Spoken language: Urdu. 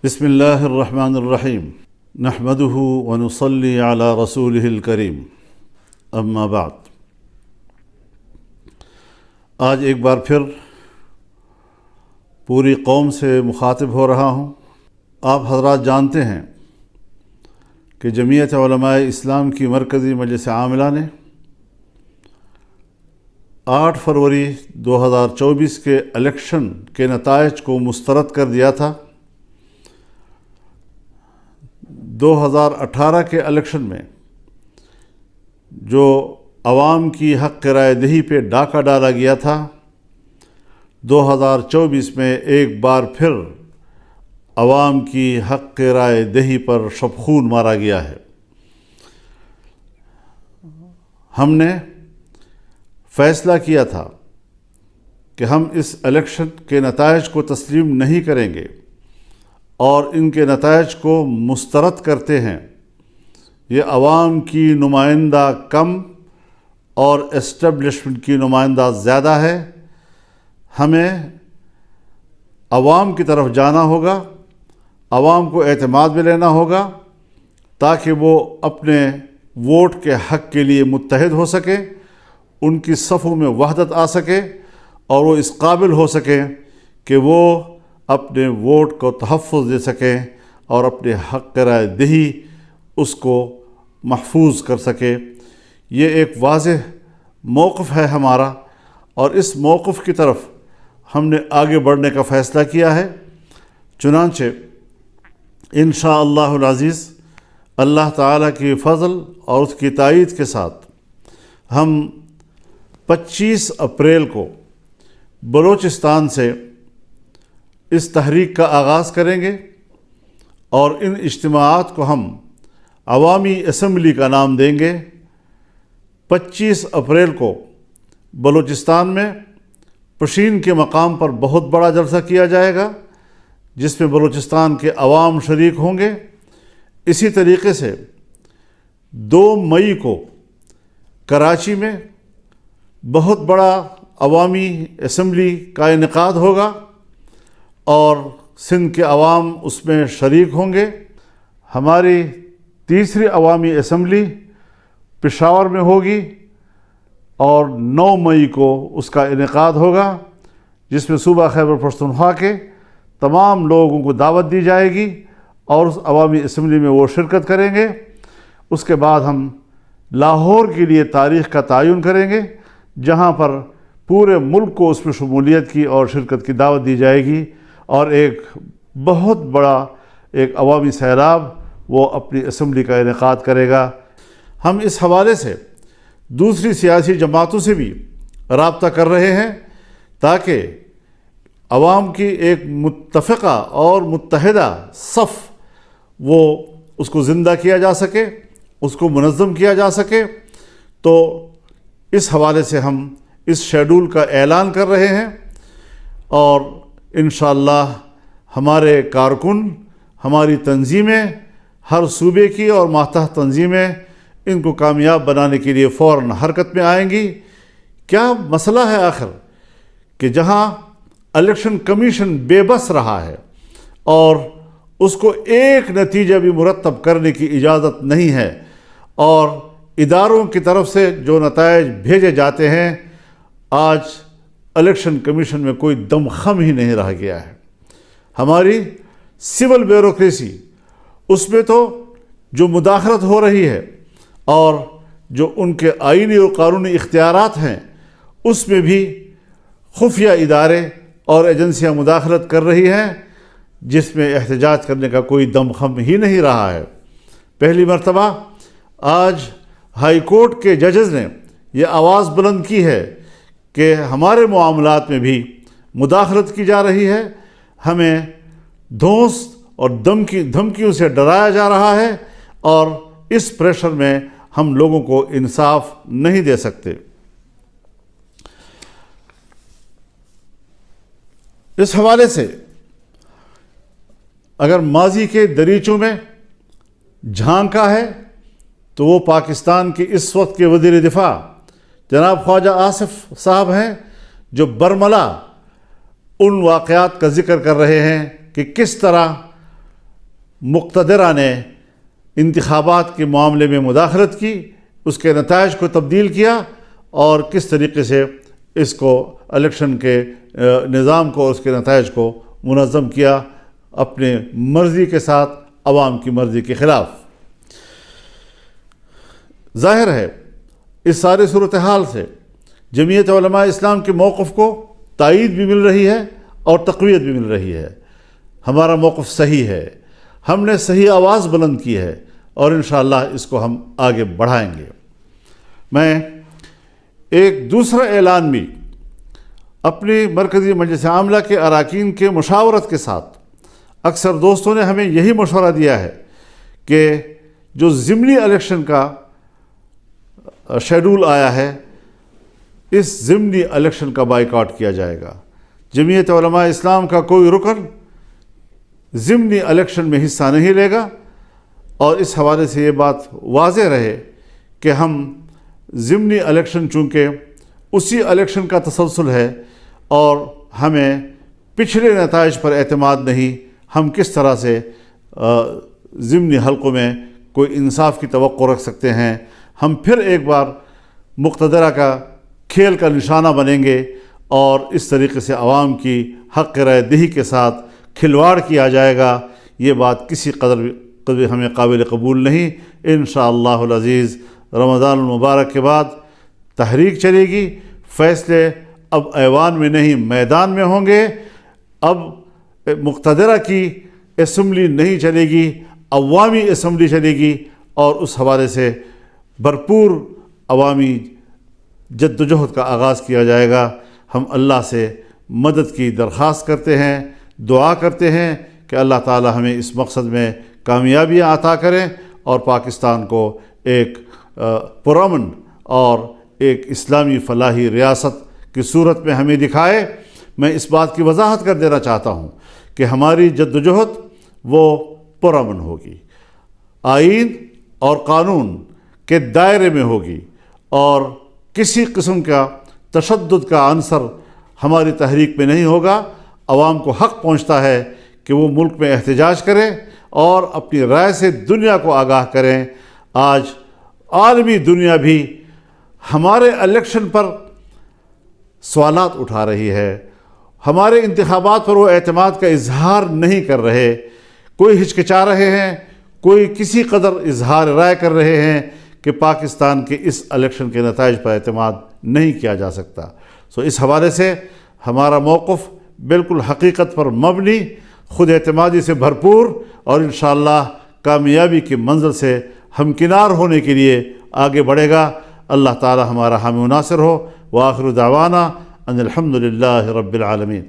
بسم اللہ الرحمن الرحیم نحمدہ ونصلی علی رسولہ الکریم اما بعد۔ آج ایک بار پھر پوری قوم سے مخاطب ہو رہا ہوں۔ آپ حضرات جانتے ہیں کہ جمعیت علماء اسلام کی مرکزی مجلس عاملہ نے 8 فروری 2024 کے الیکشن کے نتائج کو مسترد کر دیا تھا۔ 2018 کے الیکشن میں جو عوام کی حق رائے دہی پہ ڈاکہ ڈالا گیا تھا، 2024 میں ایک بار پھر عوام کی حق رائے دہی پر شبخون مارا گیا ہے۔ ہم نے فیصلہ کیا تھا کہ ہم اس الیکشن کے نتائج کو تسلیم نہیں کریں گے اور ان کے نتائج کو مسترد کرتے ہیں۔ یہ عوام کی نمائندہ کم اور اسٹیبلشمنٹ کی نمائندہ زیادہ ہے۔ ہمیں عوام کی طرف جانا ہوگا، عوام کو اعتماد میں لینا ہوگا تاکہ وہ اپنے ووٹ کے حق کے لیے متحد ہو سکے، ان کی صفوں میں وحدت آ سکے اور وہ اس قابل ہو سکیں کہ وہ اپنے ووٹ کو تحفظ دے سکیں اور اپنے حق رائے دہی اس کو محفوظ کر سکے۔ یہ ایک واضح موقف ہے ہمارا اور اس موقف کی طرف ہم نے آگے بڑھنے کا فیصلہ کیا ہے۔ چنانچہ انشاءاللہ العزیز اللہ تعالیٰ کی فضل اور اس کی تائید کے ساتھ ہم 25 اپریل کو بلوچستان سے اس تحریک کا آغاز کریں گے اور ان اجتماعات کو ہم عوامی اسمبلی کا نام دیں گے۔ 25 اپریل کو بلوچستان میں پشین کے مقام پر بہت بڑا جلسہ کیا جائے گا جس میں بلوچستان کے عوام شریک ہوں گے۔ اسی طریقے سے 2 مئی کو کراچی میں بہت بڑا عوامی اسمبلی کا انعقاد ہوگا اور سندھ کے عوام اس میں شریک ہوں گے۔ ہماری تیسری عوامی اسمبلی پشاور میں ہوگی اور 9 مئی کو اس کا انعقاد ہوگا جس میں صوبہ خیبر پختونخوا کے تمام لوگوں کو دعوت دی جائے گی اور اس عوامی اسمبلی میں وہ شرکت کریں گے۔ اس کے بعد ہم لاہور کے لیے تاریخ کا تعین کریں گے جہاں پر پورے ملک کو اس میں شمولیت کی اور شرکت کی دعوت دی جائے گی اور ایک بہت بڑا ایک عوامی سیلاب وہ اپنی اسمبلی کا انعقاد کرے گا۔ ہم اس حوالے سے دوسری سیاسی جماعتوں سے بھی رابطہ کر رہے ہیں تاکہ عوام کی ایک متفقہ اور متحدہ صف وہ اس کو زندہ کیا جا سکے، اس کو منظم کیا جا سکے۔ تو اس حوالے سے ہم اس شیڈول کا اعلان کر رہے ہیں اور انشاءاللہ ہمارے کارکن، ہماری تنظیمیں، ہر صوبے کی اور ماتحت تنظیمیں ان کو کامیاب بنانے کے لیے فوراً حرکت میں آئیں گی۔ کیا مسئلہ ہے آخر کہ جہاں الیکشن کمیشن بے بس رہا ہے اور اس کو ایک نتیجہ بھی مرتب کرنے کی اجازت نہیں ہے اور اداروں کی طرف سے جو نتائج بھیجے جاتے ہیں، آج الیکشن کمیشن میں کوئی دم خم ہی نہیں رہ گیا ہے۔ ہماری سول بیوروکریسی اس میں تو جو مداخلت ہو رہی ہے اور جو ان کے آئینی اور قانونی اختیارات ہیں اس میں بھی خفیہ ادارے اور ایجنسیاں مداخلت کر رہی ہیں جس میں احتجاج کرنے کا کوئی دم خم ہی نہیں رہا ہے۔ پہلی مرتبہ آج ہائی کورٹ کے ججز نے یہ آواز بلند کی ہے کہ ہمارے معاملات میں بھی مداخلت کی جا رہی ہے، ہمیں دھونس اور دھمکیوں سے ڈرایا جا رہا ہے اور اس پریشر میں ہم لوگوں کو انصاف نہیں دے سکتے۔ اس حوالے سے اگر ماضی کے دریچوں میں جھانکا ہے تو وہ پاکستان کے اس وقت کے وزیر دفاع جناب خواجہ آصف صاحب ہیں جو برملا ان واقعات کا ذکر کر رہے ہیں کہ کس طرح مقتدرہ نے انتخابات کے معاملے میں مداخلت کی، اس کے نتائج کو تبدیل کیا، اور کس طریقے سے اس کو الیکشن کے نظام کو اور اس کے نتائج کو منظم کیا اپنے مرضی کے ساتھ، عوام کی مرضی کے خلاف۔ ظاہر ہے اس سارے صورتحال سے جمعیت علماء اسلام کے موقف کو تائید بھی مل رہی ہے اور تقویت بھی مل رہی ہے۔ ہمارا موقف صحیح ہے، ہم نے صحیح آواز بلند کی ہے، اور انشاءاللہ اس کو ہم آگے بڑھائیں گے۔ میں ایک دوسرا اعلان بھی اپنی مرکزی مجلس عاملہ کے اراکین کے مشاورت کے ساتھ، اکثر دوستوں نے ہمیں یہی مشورہ دیا ہے کہ جو ضمنی الیکشن کا شیڈول آیا ہے، اس ضمنی الیکشن کا بائیکاٹ کیا جائے گا۔ جمعیت علماء اسلام کا کوئی رکن ضمنی الیکشن میں حصہ نہیں لے گا، اور اس حوالے سے یہ بات واضح رہے کہ ہم ضمنی الیکشن چونکہ اسی الیکشن کا تسلسل ہے اور ہمیں پچھلے نتائج پر اعتماد نہیں، ہم کس طرح سے ضمنی حلقوں میں کوئی انصاف کی توقع رکھ سکتے ہیں؟ ہم پھر ایک بار مقتدرہ کا کھیل کا نشانہ بنیں گے، اور اس طریقے سے عوام کی حق رائے دہی کے ساتھ کھلواڑ کیا جائے گا۔ یہ بات کسی قدر ہمیں قابل قبول نہیں۔ انشاءاللہ العزیز رمضان المبارک کے بعد تحریک چلے گی، فیصلے اب ایوان میں نہیں میدان میں ہوں گے۔ اب مقتدرہ کی اسمبلی نہیں چلے گی، عوامی اسمبلی چلے گی، اور اس حوالے سے بھرپور عوامی جدوجہد کا آغاز کیا جائے گا۔ ہم اللہ سے مدد کی درخواست کرتے ہیں، دعا کرتے ہیں کہ اللہ تعالی ہمیں اس مقصد میں کامیابیاں عطا کریں، اور پاکستان کو ایک پرامن اور ایک اسلامی فلاحی ریاست کی صورت میں ہمیں دکھائے۔ میں اس بات کی وضاحت کر دینا چاہتا ہوں کہ ہماری جدوجہد وہ پرامن ہوگی، آئین اور قانون کے دائرے میں ہوگی، اور کسی قسم کا تشدد کا عنصر ہماری تحریک میں نہیں ہوگا۔ عوام کو حق پہنچتا ہے کہ وہ ملک میں احتجاج کریں اور اپنی رائے سے دنیا کو آگاہ کریں۔ آج عالمی دنیا بھی ہمارے الیکشن پر سوالات اٹھا رہی ہے، ہمارے انتخابات پر وہ اعتماد کا اظہار نہیں کر رہے، کوئی ہچکچا رہے ہیں، کوئی کسی قدر اظہار رائے کر رہے ہیں کہ پاکستان کے اس الیکشن کے نتائج پر اعتماد نہیں کیا جا سکتا۔ اس حوالے سے ہمارا موقف بالکل حقیقت پر مبنی، خود اعتمادی سے بھرپور، اور انشاءاللہ کامیابی کی منزل سے ہمکنار ہونے کے لیے آگے بڑھے گا۔ اللہ تعالی ہمارا حامی و ناصر ہو۔ وآخر دعوانا ان الحمد للہ رب العالمین۔